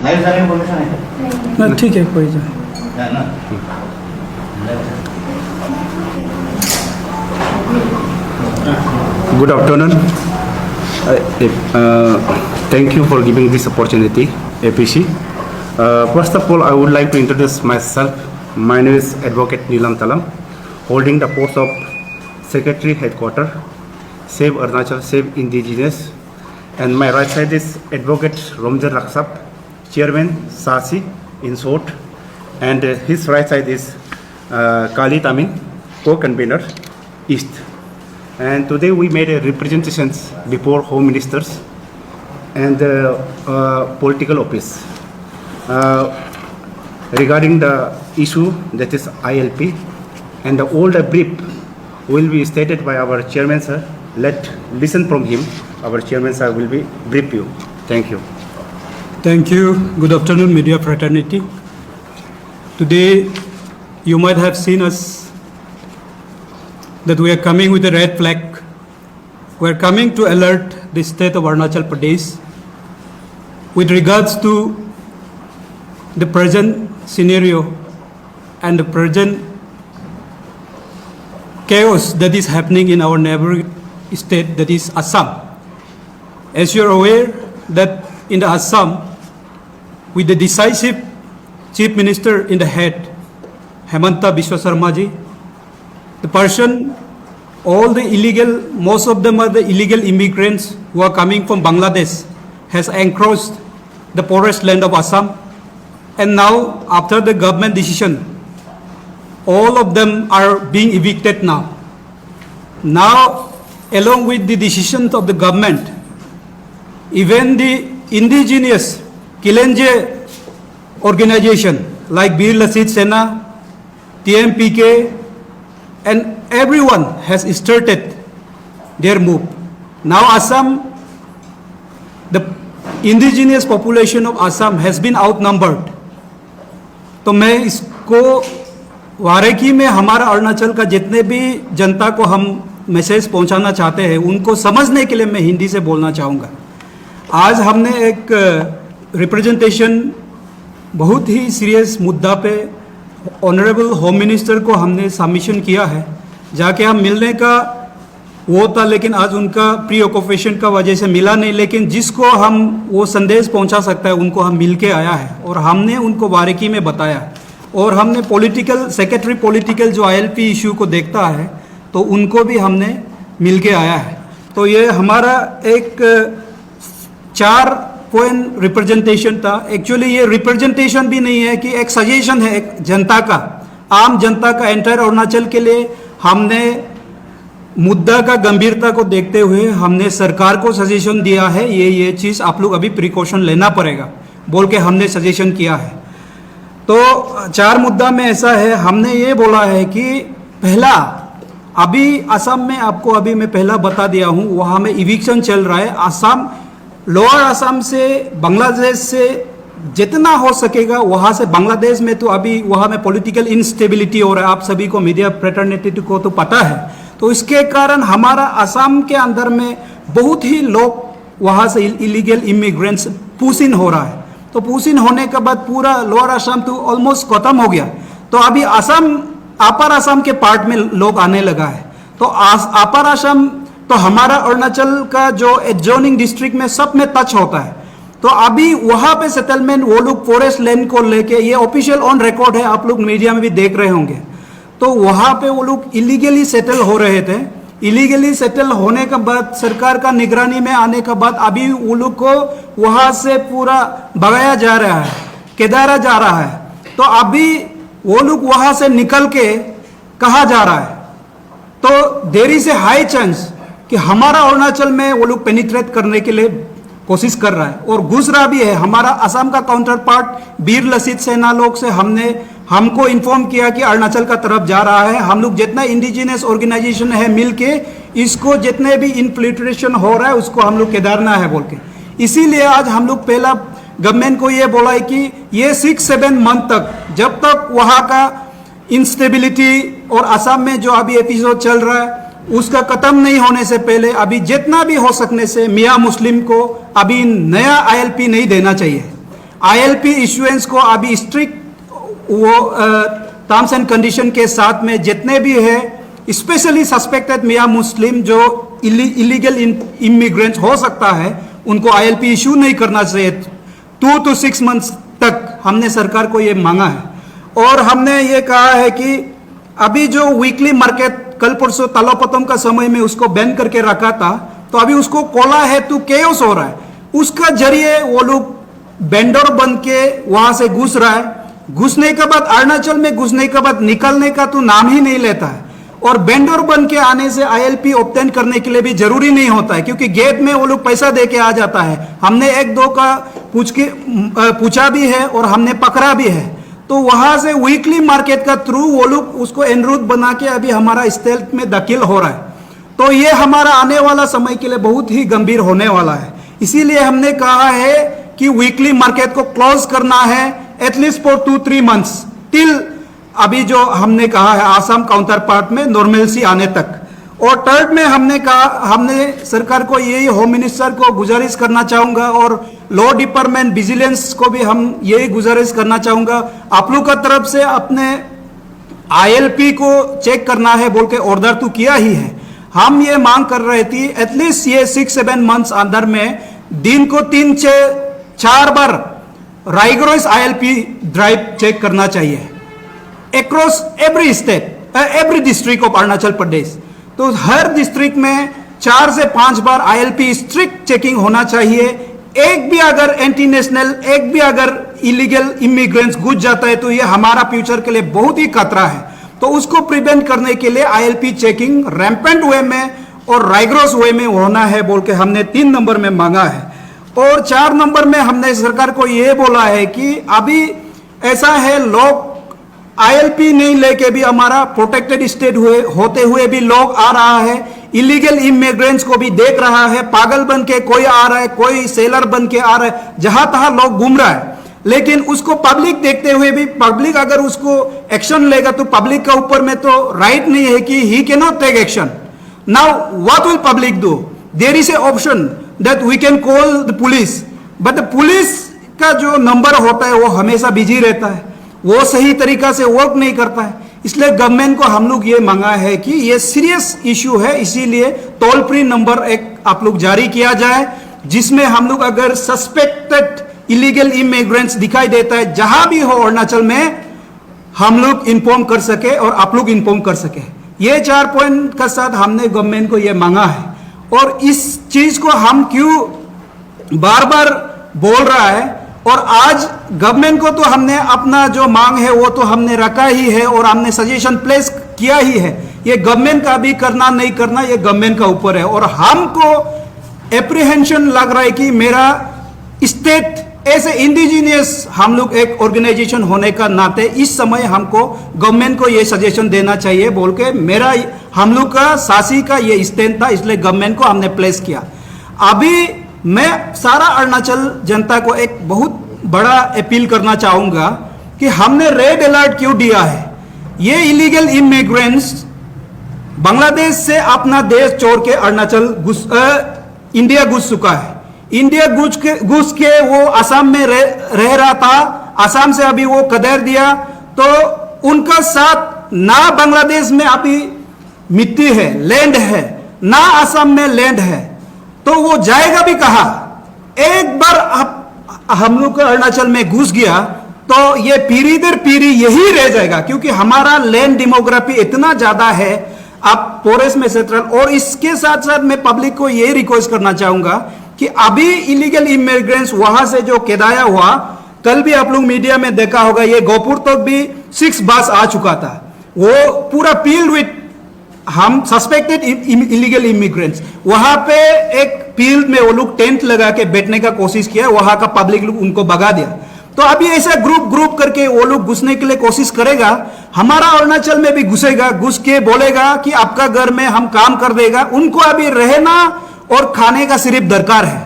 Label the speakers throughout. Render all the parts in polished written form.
Speaker 1: Live जाने की permission है
Speaker 2: ना ठीक है कोई जा
Speaker 1: ना
Speaker 3: Good afternoon. Thank you for giving this opportunity, APC. First of all, I would like to introduce myself. My name is Advocate Neelam Talam, holding the post of Secretary Headquarters, Save Arunachal, Save Indigenous. And my right side is Advocate Romjan Raksap, Chairman Sasi, in short. And his right side is Kali Tamin, co-convener, East. And today we made a representations before Home Ministers and political office regarding the issue that is ILP, and all the brief will be stated by our chairman sir. Let's listen from him. Our chairman sir will be brief you. Thank you.
Speaker 2: Thank you. Good afternoon, media fraternity. Today, you might have seen us that we are coming with a red flag. We are coming to alert the state of Arunachal Pradesh with regards to the present scenario and the present chaos that is happening in our neighboring state, that is Assam. As you are aware that in the Assam, with the decisive Chief Minister in the head, Hemanta Biswa Sarma ji, the person, all the illegal, most of them are the illegal immigrants who are coming from Bangladesh, has encroached the forest land of Assam. And now, after the government decision, all of them are being evicted now. Now, along with the decisions of the government, even the indigenous Kilenje organization like Bir Lasit Sena, TMPK, and everyone has started their move. Now Assam, the indigenous population of Assam has been outnumbered. तो मैं इसको वाराणसी में हमारा अरुणाचल का जितने भी जनता को हम मैसेज पहुंचाना चाहते हैं उनको समझने के लिए मैं हिंदी से बोलना चाहूँगा। आज हमने एक रिप्रेजेंटेशन बहुत ही सीरियस मुद्दा पे ऑनरेबल होम मिनिस्टर को हमने सबमिशन किया है। जाके हम मिलने का वो था, लेकिन आज उनका प्री ऑक्यूपेशन का वजह से मिला नहीं, लेकिन जिसको हम वो संदेश पहुंचा सकता है उनको हम मिल के आया है और हमने उनको बारीकी में बताया। और हमने पॉलिटिकल सेक्रेटरी पॉलिटिकल जो ILP इशू को देखता है तो उनको भी हमने मिल के आया है। तो ये हमारा एक 4 पॉइंट रिप्रेजेंटेशन था। एक्चुअली ये रिप्रेजेंटेशन भी नहीं है कि एक सजेशन है एक जनता का, आम जनता का, एंटायर अरुणाचल के लिए। हमने मुद्दा का गंभीरता को देखते हुए हमने सरकार को सजेशन दिया है, ये चीज़ आप लोग अभी प्रिकॉशन लेना पड़ेगा बोल के हमने सजेशन किया है। तो 4 मुद्दा में ऐसा है, हमने ये बोला है कि पहला, अभी असम में आपको अभी मैं पहला बता दिया हूँ, वहाँ में इविक्शन चल रहा है। असम, लोअर असम से, बांग्लादेश से जितना हो सकेगा वहाँ से, बांग्लादेश में तो अभी वहाँ में पॉलिटिकल इंस्टेबिलिटी हो रहा है, आप सभी को मीडिया फ्रेटर्निटी को तो पता है। तो इसके कारण हमारा असम के अंदर में बहुत ही लोग वहाँ से इलीगल इमिग्रेंट्स पुश इन हो रहा है। तो पुश इन होने के बाद पूरा लोअर असम तो ऑलमोस्ट खत्म हो गया। तो अभी असम, अपर असम के पार्ट में लोग आने लगा है। तो अपर असम तो हमारा अरुणाचल का जो एडजॉइनिंग डिस्ट्रिक्ट में सब में टच होता है। तो अभी वहाँ पे सेटलमेंट वो लोग फॉरेस्ट लैंड को लेके, ये ऑफिशियल ऑन रिकॉर्ड है, आप लोग मीडिया में भी देख रहे होंगे। तो वहाँ पे वो लोग इलीगली सेटल हो रहे थे। इलीगली सेटल होने के बाद सरकार का निगरानी में आने के बाद अभी वो लोग को वहाँ से पूरा भगाया जा रहा है, केदारा जा रहा है। तो अभी वो लोग वहाँ से निकल के कहाँ जा रहा है? तो there is a high chance कि हमारा अरुणाचल में वो लोग पेनिट्रेट करने के लिए कोशिश कर रहा है और घुस रहा भी है। हमारा असम का काउंटर पार्ट बीर लसित सेना लोग से हमको इन्फॉर्म किया कि अरुणाचल का तरफ जा रहा है। हम लोग जितना इंडिजिनस ऑर्गेनाइजेशन है मिलके इसको जितने भी इन्फिल्ट्रेशन हो रहा है उसको हम लोग केदारना है बोल के, इसीलिए आज हम लोग पहला गवर्नमेंट को ये बोला है कि ये 6-7 मंथ तक, जब तक वहाँ का इंस्टेबिलिटी और असम में जो अभी एपिसोड चल रहा है उसका खत्म नहीं होने से पहले अभी जितना भी हो सकने से मियाँ मुस्लिम को अभी नया ILP नहीं देना चाहिए। ILP इश्यूएंस को अभी स्ट्रिक्ट वो टर्म्स एंड कंडीशन के साथ में जितने भी है, स्पेशली सस्पेक्टेड मियां मुस्लिम जो इलीगल इमिग्रेंट्स हो सकता है, उनको ILP इशू नहीं करना चाहिए। 2 to 6 months तक हमने सरकार को ये मांगा है। और हमने ये कहा है कि अभी जो वीकली मार्केट कल परसों तलोपतम का समय में उसको बैन करके रखा था, तो अभी उसको कोला है तो केओस हो रहा है। उसका जरिए वो लोग वेंडर बन के वहां से घुस रहा है। घुसने के बाद अरुणाचल में घुसने के बाद निकलने का तो नाम ही नहीं लेता है। और वेंडर बन के आने से ILP ऑब्टेन करने के लिए भी जरूरी नहीं होता है, क्योंकि गेट में वो लोग पैसा दे के आ जाता है। हमने 1-2 का पूछा भी है और हमने पकड़ा भी है। तो वहां से वीकली मार्केट का थ्रू वो लोग उसको एनरूट बना के अभी हमारा स्टेट में दाखिल हो रहा है। तो ये हमारा आने वाला समय के लिए बहुत ही गंभीर होने वाला है। इसीलिए हमने कहा है कि वीकली मार्केट को क्लोज करना है एटलीस्ट फॉर 2-3 months टिल अभी जो हमने कहा है आसाम काउंटर पार्ट में नॉर्मलसी आने तक। और थर्ड में हमने कहा, हमने सरकार को यही होम मिनिस्टर को गुजारिश करना चाहूंगा और लॉ डिपार्टमेंट विजिलेंस को भी हम यही गुजारिश करना चाहूंगा, आप लोग का तरफ से अपने ILP को चेक करना है बोल के ऑर्डर तो किया ही है। हम ये मांग कर रहे थे एटलीस्ट ये 6-7 months अंदर में दिन को 3-4 बार राइगरस ILP ड्राइव चेक करना चाहिए across every state, every district of Arunachal Pradesh. तो हर डिस्ट्रिक्ट में 4 से 5 बार ILP स्ट्रिक्ट चेकिंग होना चाहिए। एक भी अगर एंटी नेशनल, एक भी अगर इलीगल इमिग्रेंट्स घुस जाता है तो ये हमारा फ्यूचर के लिए बहुत ही खतरा है। तो उसको प्रिवेंट करने के लिए ILP चेकिंग रैम्पेंट वे में और राइगरस वे में होना है बोल के हमने 3 नंबर में मांगा है। और 4 नंबर में हमने सरकार को ये बोला है कि अभी ऐसा है, लोग ILP नहीं लेके भी हमारा प्रोटेक्टेड स्टेट होते हुए भी लोग आ रहा है, इलीगल इमिग्रेंट्स को भी देख रहा है, पागल बन के कोई आ रहा है, कोई सेलर बन के आ रहा है, जहां तहां लोग घूम रहा है। लेकिन उसको पब्लिक देखते हुए भी, पब्लिक अगर उसको एक्शन लेगा तो पब्लिक का ऊपर में तो राइट नहीं है कि he can not take action. Now what will public do? There is a option that we can call the police, but the police का जो नंबर होता है वो हमेशा बिजी रहता है, वो सही तरीका से वर्क नहीं करता है। इसलिए गवर्नमेंट को हम लोग ये मांगा है कि ये सीरियस इशू है, इसीलिए टोल फ्री नंबर एक आप लोग जारी किया जाए, जिसमें हम लोग अगर सस्पेक्टेड इलीगल इमिग्रेंट्स दिखाई देता है जहां भी हो अरुणाचल में, हम लोग इन्फॉर्म कर सके और आप लोग इन्फॉर्म कर सके। ये 4 पॉइंट का साथ हमने गवर्नमेंट को ये मांगा है। और इस चीज को हम क्यों बार बार बोल रहा है, और आज गवर्नमेंट को तो हमने अपना जो मांग है वो तो हमने रखा ही है और हमने सजेशन प्लेस किया ही है। ये गवर्नमेंट का भी करना नहीं करना ये गवर्नमेंट का ऊपर है। और हमको एप्रीहेंशन लग रहा है कि मेरा स्टेट ऐसे इंडिजीनियस हम लोग एक ऑर्गेनाइजेशन होने का नाते इस समय हमको गवर्नमेंट को ये सजेशन देना चाहिए बोल के मेरा हम लोग का सासी का ये स्टैंड था, इसलिए गवर्नमेंट को हमने प्लेस किया। अभी मैं सारा अरुणाचल जनता को एक बहुत बड़ा अपील करना चाहूंगा कि हमने रेड अलर्ट क्यों दिया है। ये इलीगल इमिग्रेंट्स बांग्लादेश से अपना देश छोड़ के अरुणाचल इंडिया घुस चुका है। इंडिया घुस के वो असम में रह रहा था, असम से अभी वो कदर दिया, तो उनका साथ ना बांग्लादेश में अभी मिट्टी है, लैंड है, ना असम में लैंड है, तो वो जाएगा भी कहां? एक बार हम लोग अरुणाचल में घुस गया तो ये पीढ़ी दर पीढ़ी यही रह जाएगा, क्योंकि हमारा लैंड डेमोग्राफी इतना ज्यादा है अब फॉरेस्ट में सेंट्रल। और इसके साथ साथ मैं पब्लिक को ये रिक्वेस्ट करना चाहूंगा कि अभी इलीगल इमिग्रेंट्स वहां से जो केदाया हुआ, कल भी आप लोग मीडिया में देखा होगा, ये गोपुर तक भी 6 बस आ चुका था, वो पूरा फील्ड विथ हम सस्पेक्टेड इलीगल इमिग्रेंट्स। वहां पे एक फील्ड में वो लोग टेंट लगा के बैठने का कोशिश किया, वहां का पब्लिक लोग उनको भगा दिया। तो अभी ऐसा ग्रुप करके वो लोग घुसने के लिए कोशिश करेगा, हमारा अरुणाचल में भी घुसेगा, घुस के बोलेगा कि आपका घर में हम काम कर देगा। उनको अभी रहना और खाने का सिर्फ दरकार है,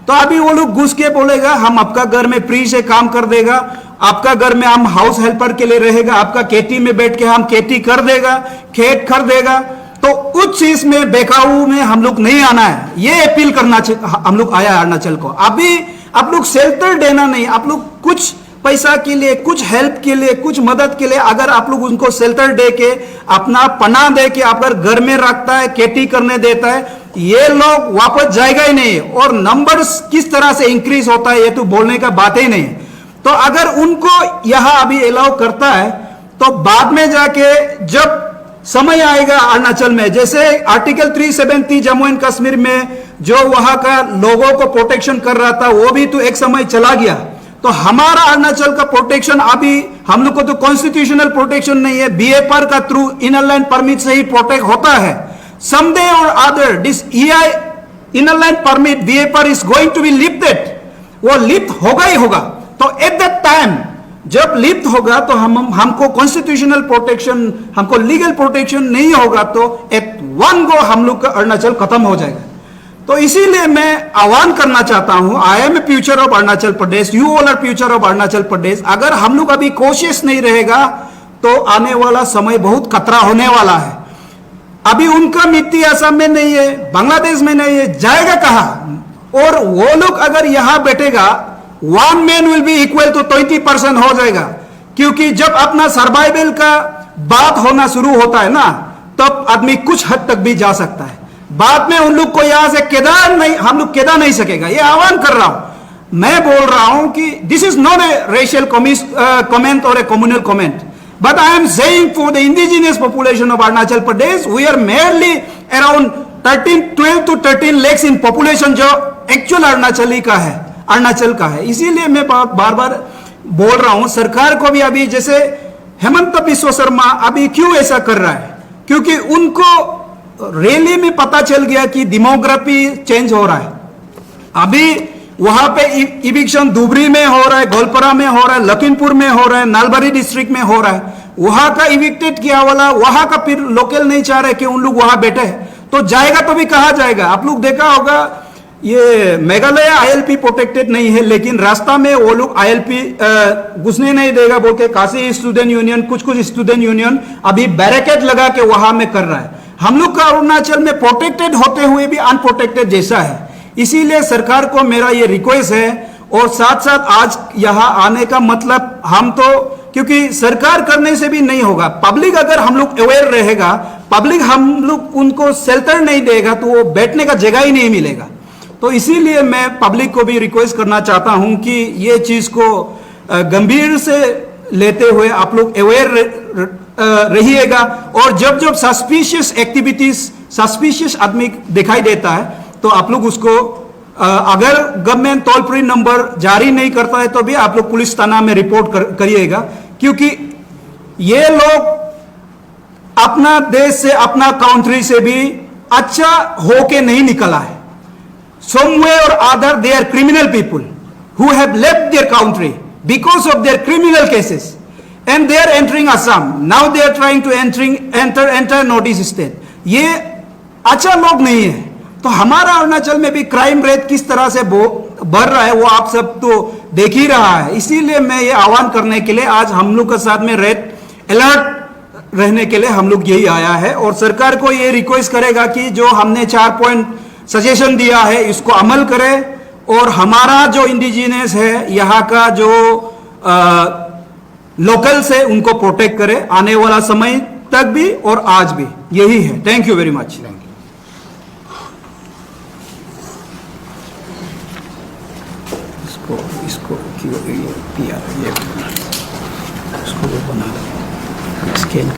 Speaker 2: तो अभी वो लोग घुस के बोलेगा हम आपका घर में फ्री से काम कर देगा, आपका घर में हम हाउस हेल्पर के लिए रहेगा, आपका खेती में बैठ के हम खेती कर देगा, खेत कर देगा। तो उस चीज में बेकाबू में हम लोग नहीं आना है, ये अपील करना हम लोग आया अरुणाचल को। अभी आप लोग शेल्टर देना नहीं, आप लोग कुछ पैसा के लिए, कुछ हेल्प के लिए, कुछ मदद के लिए अगर आप लोग उनको शेल्टर दे के, अपना पनाह दे के अगर घर में रखता है, खेती करने देता है, ये लोग वापस जाएगा ही नहीं। और नंबर्स किस तरह से इंक्रीज होता है ये तो बोलने का बात ही नहीं। तो अगर उनको यहां अभी अलाउ करता है तो बाद में जाके जब समय आएगा अरुणाचल में, जैसे आर्टिकल 370 जम्मू एंड कश्मीर में जो वहां का लोगों को प्रोटेक्शन कर रहा था वो भी तो एक समय चला गया। तो हमारा अरुणाचल का प्रोटेक्शन अभी हम लोग को तो कॉन्स्टिट्यूशनल प्रोटेक्शन नहीं है, बीएपीआर का थ्रू इनर लाइन परमिट से ही प्रोटेक्ट होता है। समडे और other this EI inner line permit BAPR is going to be lifted, वो लिफ्ट होगा ही होगा। तो एट दैट टाइम जब लिफ्ट होगा तो हमको कॉन्स्टिट्यूशनल प्रोटेक्शन, हमको लीगल प्रोटेक्शन नहीं होगा तो एट वन गो हम लोग का अरुणाचल खत्म हो जाएगा। तो इसीलिए मैं आह्वान करना चाहता हूं, I am a future of Arunachal Pradesh, you all are future of Arunachal Pradesh. अगर हम लोग अभी कोशिश नहीं रहेगा तो आने वाला समय बहुत खतरा होने वाला है। अभी उनका मिट्टी असम में नहीं है, बांग्लादेश में नहीं है, जाएगा कहां? और वो लोग अगर यहां बैठेगा, one man will be equal to 20% हो जाएगा। क्योंकि जब अपना सर्वाइवल का बात होना शुरू होता है ना, तब आदमी कुछ हद तक भी जा सकता है। बाद में उन लोग को यहां से हम लोग केदा नहीं सकेगा। ये आह्वान कर रहा हूं, मैं बोल रहा हूं कि this is not a racial comment और a communal comment, but I am saying for the indigenous population of Arunachal Pradesh, we are merely around 12 to 13 lakhs in population जो एक्चुअल अरुणाचली का है, अरुणाचल का है। इसीलिए मैं बार बार बोल रहा हूं सरकार को भी, अभी जैसे हेमंत बिस्वा शर्मा अभी क्यों ऐसा कर रहा है, क्योंकि उनको रैली में पता चल गया कि डेमोग्राफी चेंज हो रहा है। अभी वहां पे इविक्शन धुबरी में हो रहा है, गोलपारा में हो रहा है, लखीमपुर में हो रहा है, नलबारी डिस्ट्रिक्ट में हो रहा है। वहां का इविक्टेड किया वाला वहां का फिर लोकल नहीं चाह रहे कि उन लोग वहां बैठे, तो जाएगा तो भी कहा जाएगा। आप लोग देखा होगा ये मेघालय आईएलपी प्रोटेक्टेड नहीं है, लेकिन रास्ता में वो लोग आईएलपी घुसने नहीं देगा बोल के काशी स्टूडेंट यूनियन, कुछ स्टूडेंट यूनियन अभी बैरिकेड लगा के वहां में कर रहा है। हम लोग का अरुणाचल में प्रोटेक्टेड होते हुए भी अनप्रोटेक्टेड जैसा है। इसीलिए सरकार को मेरा ये रिक्वेस्ट है, और साथ साथ आज यहां आने का मतलब हम तो, क्योंकि सरकार करने से भी नहीं होगा, पब्लिक अगर हम लोग अवेयर रहेगा, पब्लिक हम लोग उनको शेल्टर नहीं देगा तो वो बैठने का जगह ही नहीं मिलेगा। तो इसीलिए मैं पब्लिक को भी रिक्वेस्ट करना चाहता हूं कि ये चीज को गंभीर से लेते हुए आप लोग अवेयर रहिएगा। और जब जब सस्पिशियस एक्टिविटीज, सस्पिशियस आदमी दिखाई देता है तो आप लोग उसको अगर गवर्नमेंट टोल फ्री नंबर जारी नहीं करता है तो भी आप लोग पुलिस थाना में रिपोर्ट करिएगा, क्योंकि ये लोग अपना देश से, अपना कंट्री से भी अच्छा होके नहीं निकला है। somewhere or other they are criminal people who have left their country because of their criminal cases and they are entering Assam. Now they are trying to enter Northeast state. ये अच्छा लोग नहीं है। तो हमारा अरुणाचल में भी क्राइम रेट किस तरह से बढ़ रहा है वो आप सब तो देख ही रहा है। इसीलिए मैं ये आह्वान करने के लिए आज हम लोग के साथ में रेड अलर्ट रहने के लिए हम लोग यही आया है, और सरकार को ये रिक्वेस्ट करेगा कि जो हमने 4 पॉइंट सजेशन दिया है इसको अमल करें, और हमारा जो इंडिजिनस है यहाँ का जो लोकल से उनको प्रोटेक्ट करे आने वाला समय तक भी और आज भी। यही है। Thank you very much. इसको बना स्कैन